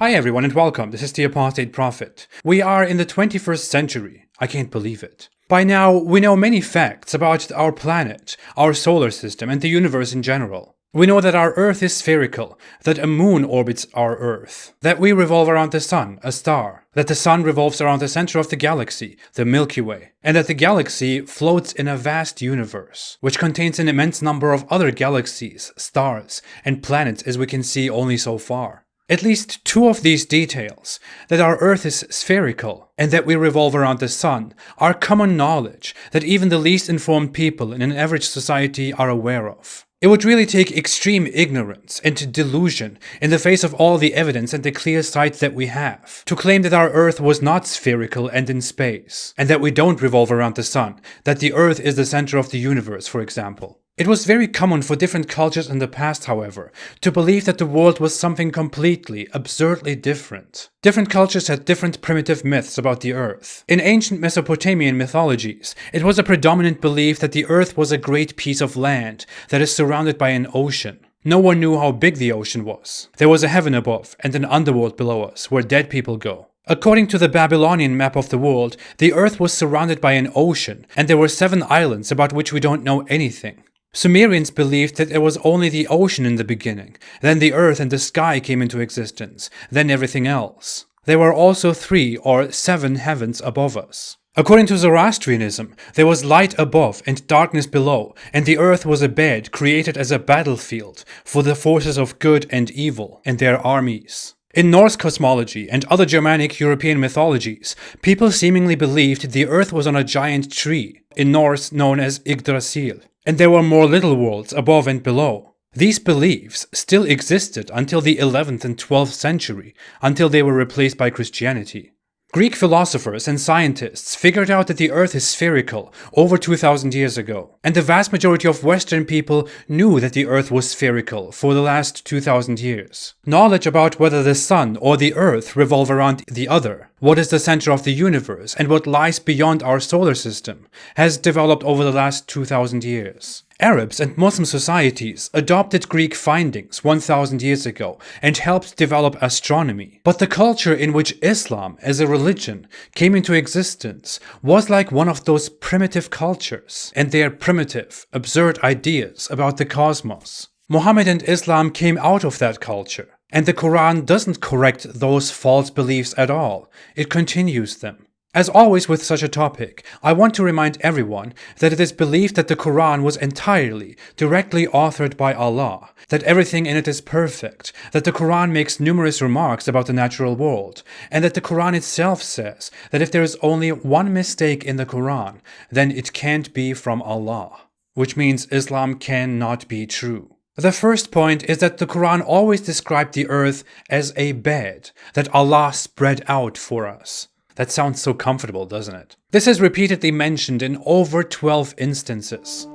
Hi everyone and welcome, this is the Apostate Prophet. We are in the 21st century. I can't believe it. By now, we know many facts about our planet, our solar system, and the universe in general. We know that our Earth is spherical, that a moon orbits our Earth, that we revolve around the Sun, a star, that the Sun revolves around the center of the galaxy, the Milky Way, and that the galaxy floats in a vast universe, which contains an immense number of other galaxies, stars, and planets as we can see only so far. At least two of these details, that our Earth is spherical and that we revolve around the Sun, are common knowledge that even the least informed people in an average society are aware of. It would really take extreme ignorance and delusion in the face of all the evidence and the clear sight that we have to claim that our Earth was not spherical and in space, and that we don't revolve around the Sun, that the Earth is the center of the universe, for example. It was very common for different cultures in the past, however, to believe that the world was something completely, absurdly different. Different cultures had different primitive myths about the Earth. In ancient Mesopotamian mythologies, it was a predominant belief that the Earth was a great piece of land that is surrounded by an ocean. No one knew how big the ocean was. There was a heaven above and an underworld below us, where dead people go. According to the Babylonian map of the world, the Earth was surrounded by an ocean, and there were 7 islands about which we don't know anything. Sumerians believed that there was only the ocean in the beginning, then the earth and the sky came into existence, then everything else. There were also 3 or 7 heavens above us. According to Zoroastrianism, there was light above and darkness below, and the earth was a bed created as a battlefield for the forces of good and evil and their armies. In Norse cosmology and other Germanic European mythologies, people seemingly believed the earth was on a giant tree, in Norse known as Yggdrasil, and there were more little worlds above and below. These beliefs still existed until the 11th and 12th century, until they were replaced by Christianity. Greek philosophers and scientists figured out that the Earth is spherical over 2000 years ago, and the vast majority of Western people knew that the Earth was spherical for the last 2000 years. Knowledge about whether the Sun or the Earth revolve around the other, what is the center of the universe, and what lies beyond our solar system, has developed over the last 2000 years. Arabs and Muslim societies adopted Greek findings 1000 years ago and helped develop astronomy. But the culture in which Islam as a religion came into existence was like one of those primitive cultures and their primitive, absurd ideas about the cosmos. Muhammad and Islam came out of that culture, and the Quran doesn't correct those false beliefs at all, it continues them. As always with such a topic, I want to remind everyone that it is believed that the Quran was entirely, directly authored by Allah, that everything in it is perfect, that the Quran makes numerous remarks about the natural world, and that the Quran itself says that if there is only one mistake in the Quran, then it can't be from Allah, which means Islam cannot be true. The first point is that the Quran always described the earth as a bed that Allah spread out for us. That sounds so comfortable, doesn't it? This is repeatedly mentioned in over 12 instances.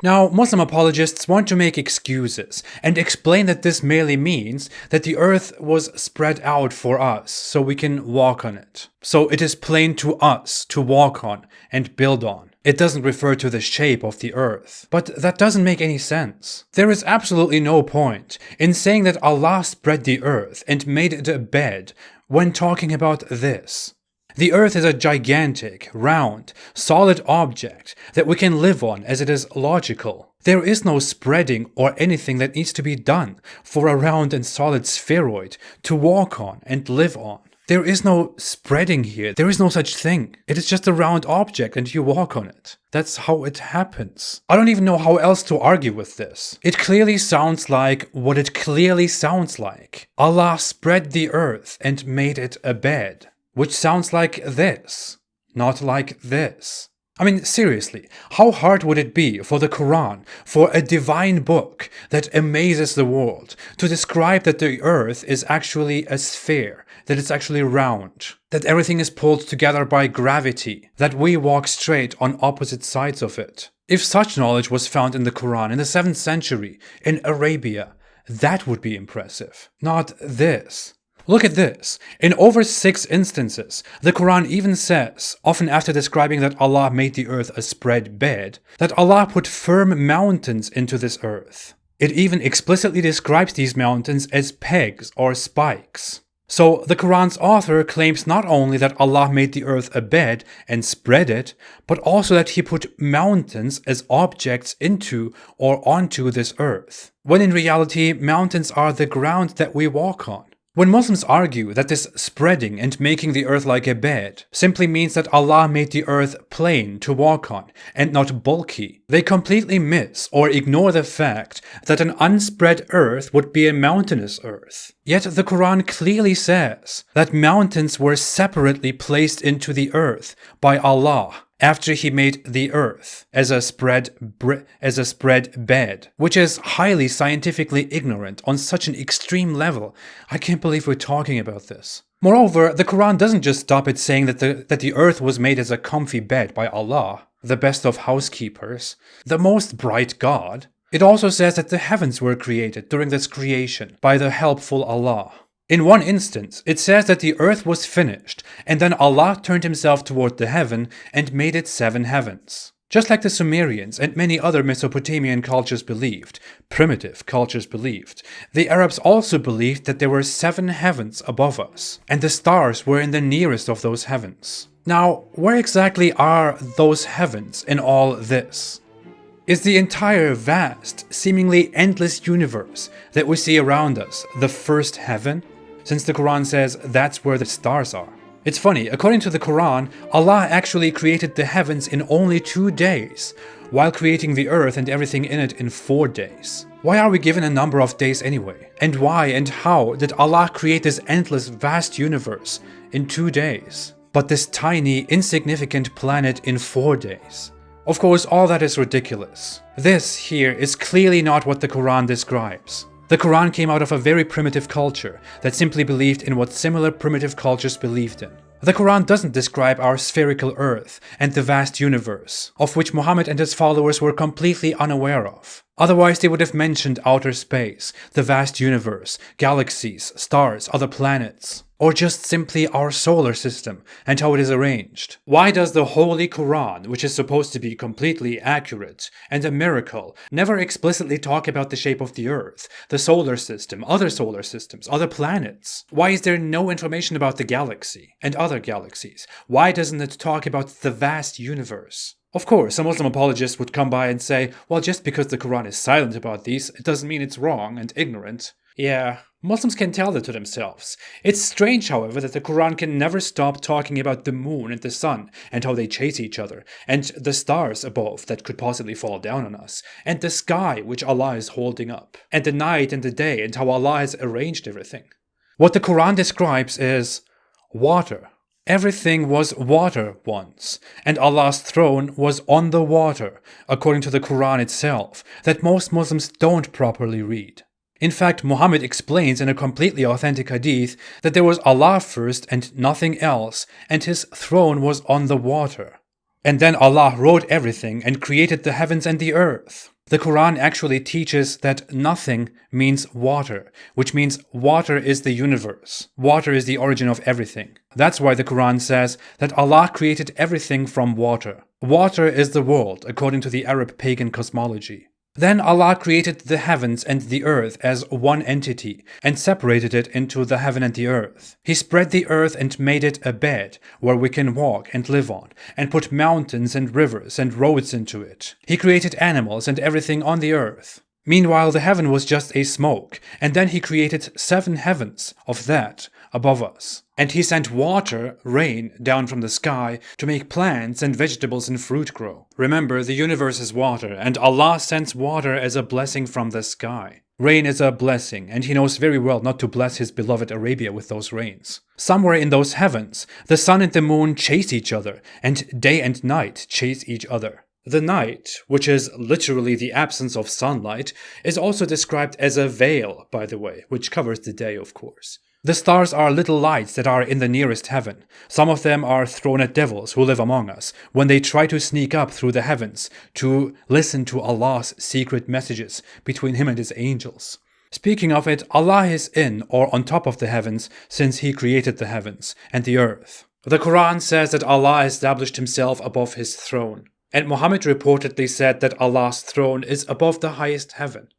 Now, Muslim apologists want to make excuses and explain that this merely means that the earth was spread out for us so we can walk on it. So it is plain to us to walk on and build on. It doesn't refer to the shape of the earth. But that doesn't make any sense. There is absolutely no point in saying that Allah spread the earth and made it a bed when talking about this. The earth is a gigantic, round, solid object that we can live on as it is logical. There is no spreading or anything that needs to be done for a round and solid spheroid to walk on and live on. There is no spreading here. There is no such thing. It is just a round object and you walk on it. That's how it happens. I don't even know how else to argue with this. It clearly sounds like what it clearly sounds like. Allah spread the earth and made it a bed. Which sounds like this, not like this. I mean, seriously, how hard would it be for the Quran, for a divine book that amazes the world, to describe that the earth is actually a sphere, that it's actually round, that everything is pulled together by gravity, that we walk straight on opposite sides of it? If such knowledge was found in the Quran in the 7th century, in Arabia, that would be impressive. Not this. Look at this. In over 6 instances, the Quran even says, often after describing that Allah made the earth a spread bed, that Allah put firm mountains into this earth. It even explicitly describes these mountains as pegs or spikes. So the Quran's author claims not only that Allah made the earth a bed and spread it, but also that He put mountains as objects into or onto this earth, when in reality mountains are the ground that we walk on. When Muslims argue that this spreading and making the earth like a bed simply means that Allah made the earth plain to walk on and not bulky, they completely miss or ignore the fact that an unspread earth would be a mountainous earth. Yet the Quran clearly says that mountains were separately placed into the earth by Allah after He made the earth as a spread bed, which is highly scientifically ignorant on such an extreme level. I can't believe we're talking about this. Moreover, the Quran doesn't just stop at saying that the earth was made as a comfy bed by Allah, the best of housekeepers, the most bright God. It also says that the heavens were created during this creation by the helpful Allah. In one instance, it says that the earth was finished, and then Allah turned Himself toward the heaven and made it 7 heavens. Just like the Sumerians and many other Mesopotamian cultures believed, primitive cultures believed, the Arabs also believed that there were 7 heavens above us, and the stars were in the nearest of those heavens. Now, where exactly are those heavens in all this? Is the entire vast, seemingly endless universe that we see around us the first heaven? Since the Quran says that's where the stars are. It's funny, according to the Quran, Allah actually created the heavens in only 2 days, while creating the earth and everything in it in 4 days. Why are we given a number of days anyway? And why and how did Allah create this endless, vast universe in 2 days, but this tiny, insignificant planet in 4 days? Of course, all that is ridiculous. This here is clearly not what the Quran describes. The Quran came out of a very primitive culture that simply believed in what similar primitive cultures believed in. The Quran doesn't describe our spherical earth and the vast universe, of which Muhammad and his followers were completely unaware of. Otherwise, they would have mentioned outer space, the vast universe, galaxies, stars, other planets, or just simply our solar system and how it is arranged. Why does the Holy Quran, which is supposed to be completely accurate and a miracle, never explicitly talk about the shape of the Earth, the solar system, other solar systems, other planets? Why is there no information about the galaxy and other galaxies? Why doesn't it talk about the vast universe? Of course, a Muslim apologist would come by and say, well, just because the Quran is silent about these, it doesn't mean it's wrong and ignorant. Yeah, Muslims can tell that to themselves. It's strange, however, that the Quran can never stop talking about the moon and the sun and how they chase each other, and the stars above that could possibly fall down on us, and the sky which Allah is holding up, and the night and the day and how Allah has arranged everything. What the Quran describes is water. Everything was water once, and Allah's throne was on the water, according to the Quran itself, that most Muslims don't properly read. In fact, Muhammad explains in a completely authentic hadith that there was Allah first and nothing else, and His throne was on the water. And then Allah wrote everything and created the heavens and the earth. The Quran actually teaches that nothing means water, which means water is the universe. Water is the origin of everything. That's why the Quran says that Allah created everything from water. Water is the world, according to the Arab pagan cosmology. Then Allah created the heavens and the earth as one entity and separated it into the heaven and the earth. He spread the earth and made it a bed where we can walk and live on, and put mountains and rivers and roads into it. He created animals and everything on the earth. Meanwhile, the heaven was just a smoke, and then He created 7 heavens of that above us. And He sent water, rain, down from the sky to make plants and vegetables and fruit grow. Remember, the universe is water, and Allah sends water as a blessing from the sky. Rain is a blessing, and He knows very well not to bless His beloved Arabia with those rains. Somewhere in those heavens, the sun and the moon chase each other, and day and night chase each other. The night, which is literally the absence of sunlight, is also described as a veil, by the way, which covers the day, of course. The stars are little lights that are in the nearest heaven. Some of them are thrown at devils who live among us when they try to sneak up through the heavens to listen to Allah's secret messages between Him and His angels. Speaking of it, Allah is in or on top of the heavens since He created the heavens and the earth. The Quran says that Allah established Himself above His throne, and Muhammad reportedly said that Allah's throne is above the highest heaven.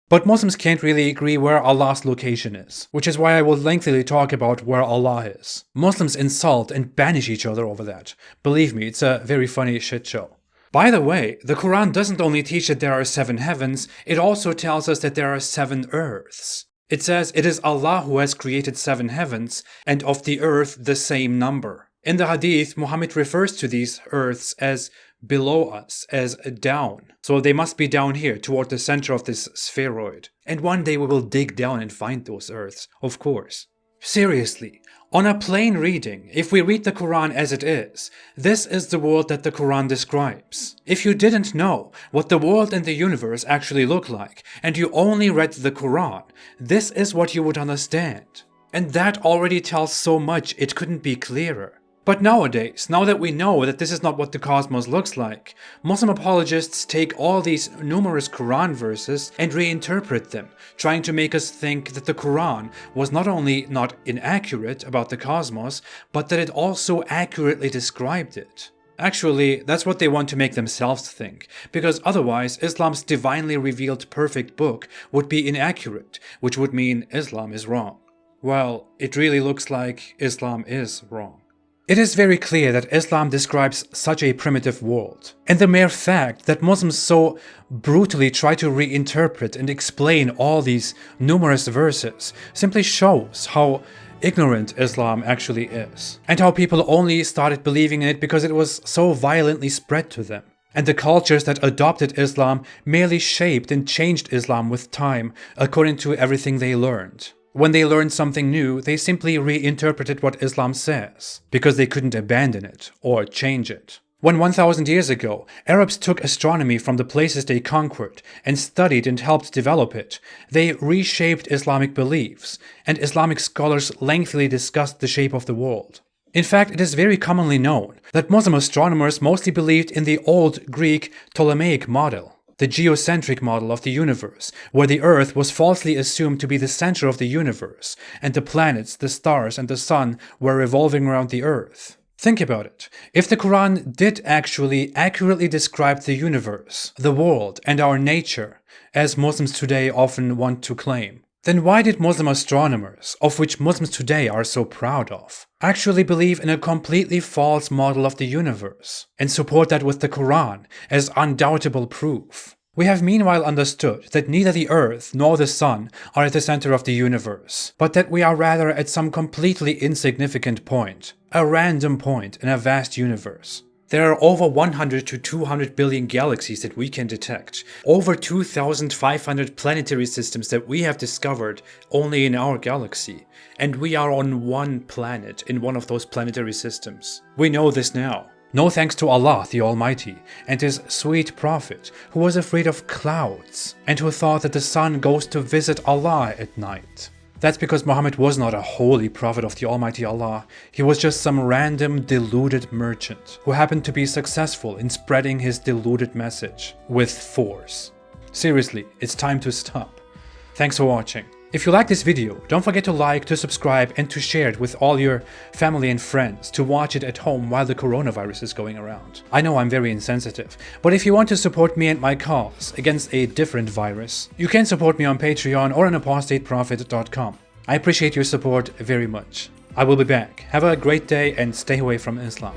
But Muslims can't really agree where Allah's location is, which is why I will lengthily talk about where Allah is. Muslims insult and banish each other over that. Believe me, it's a very funny shit show. By the way, the Quran doesn't only teach that there are 7 heavens, it also tells us that there are 7 earths. It says it is Allah who has created 7 heavens, and of the earth the same number. In the Hadith, Muhammad refers to these earths as below us, as down. So they must be down here, toward the center of this spheroid. And one day we will dig down and find those earths, of course. Seriously, on a plain reading, if we read the Quran as it is, this is the world that the Quran describes. If you didn't know what the world and the universe actually look like, and you only read the Quran, this is what you would understand. And that already tells so much, it couldn't be clearer. But nowadays, now that we know that this is not what the cosmos looks like, Muslim apologists take all these numerous Quran verses and reinterpret them, trying to make us think that the Quran was not only not inaccurate about the cosmos, but that it also accurately described it. Actually, that's what they want to make themselves think, because otherwise Islam's divinely revealed perfect book would be inaccurate, which would mean Islam is wrong. Well, it really looks like Islam is wrong. It is very clear that Islam describes such a primitive world, and the mere fact that Muslims so brutally try to reinterpret and explain all these numerous verses simply shows how ignorant Islam actually is, and how people only started believing in it because it was so violently spread to them. And the cultures that adopted Islam merely shaped and changed Islam with time according to everything they learned. When they learned something new, they simply reinterpreted what Islam says, because they couldn't abandon it or change it. When 1000 years ago, Arabs took astronomy from the places they conquered and studied and helped develop it, they reshaped Islamic beliefs, and Islamic scholars lengthily discussed the shape of the world. In fact, it is very commonly known that Muslim astronomers mostly believed in the old Greek Ptolemaic model, the geocentric model of the universe, where the Earth was falsely assumed to be the center of the universe, and the planets, the stars, and the sun were revolving around the Earth. Think about it. If the Quran did actually accurately describe the universe, the world, and our nature, as Muslims today often want to claim, then why did Muslim astronomers, of which Muslims today are so proud of, actually believe in a completely false model of the universe and support that with the Quran as undoubtable proof? We have meanwhile understood that neither the earth nor the sun are at the center of the universe, but that we are rather at some completely insignificant point, a random point in a vast universe. There are over 100 to 200 billion galaxies that we can detect, over 2,500 planetary systems that we have discovered only in our galaxy, and we are on one planet in one of those planetary systems. We know this now. No thanks to Allah the Almighty and His sweet Prophet, who was afraid of clouds and who thought that the sun goes to visit Allah at night. That's because Muhammad was not a holy prophet of the Almighty Allah. He was just some random deluded merchant who happened to be successful in spreading his deluded message with force. Seriously, it's time to stop. Thanks for watching. If you like this video, don't forget to like, to subscribe, and to share it with all your family and friends to watch it at home while the coronavirus is going around. I know I'm very insensitive, but if you want to support me and my cause against a different virus, you can support me on Patreon or on apostateprophet.com. I appreciate your support very much. I will be back. Have a great day and stay away from Islam.